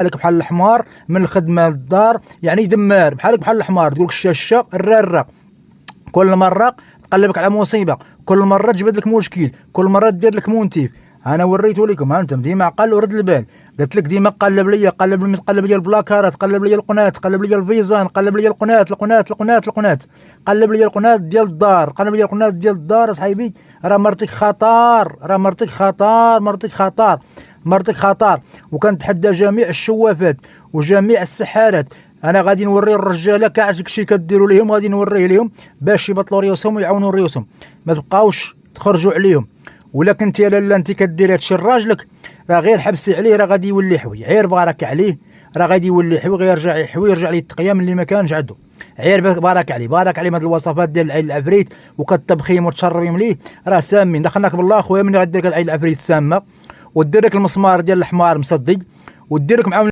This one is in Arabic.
لك بحال الحمار من الخدمه للدار، يعني دمار بحالك بحال الحمار، تقول لك الشاشه الراره، كل مره تقلبك على مصيبه، كل مره تجبد لك مشكل، كل مره دير لك مونتيف. انا وريته لكم، ها انتم ديما عقل ورد البال. قلت لك ديما قلب لي البلاكارات، قلب لي القناه، قلب لي الفيزان، قلب لي القناه، قلب لي القناه ديال الدار، قلب لي القناه ديال الدار. اصاحبي راه مرتك خطر، راه مرتك خطر، مرتك خطر، مرتك خطر. وكنتحدى جميع الشوافات وجميع السحارات، انا غادي نوري الرجاله كاع داكشي كديروا ليهم، غادي نوريه لهم باش يبطلوا ريوسهم ويعاونوا ريوسهم، ما تبقاوش تخرجوا عليهم. ولا كنت يا لاله انت كدير هادشي لراجلك، راه غير حبسي عليه، راه غادي يولي حوي، عير بارك عليه، راه غادي يولي حوي، غير يرجع يحوي، يرجع ليه التقيه من اللي ما كانش عنده. عير بارك عليه، بارك عليه. هاد الوصفات ديال العين العفريت وكتطبخيهم وتشربي مليه راه سامين. دخلناك بالله خويا، من غدير لك العين العفريت سامه، ودير لك المسمار ديال الحمار مصدي، ودير لك معاهم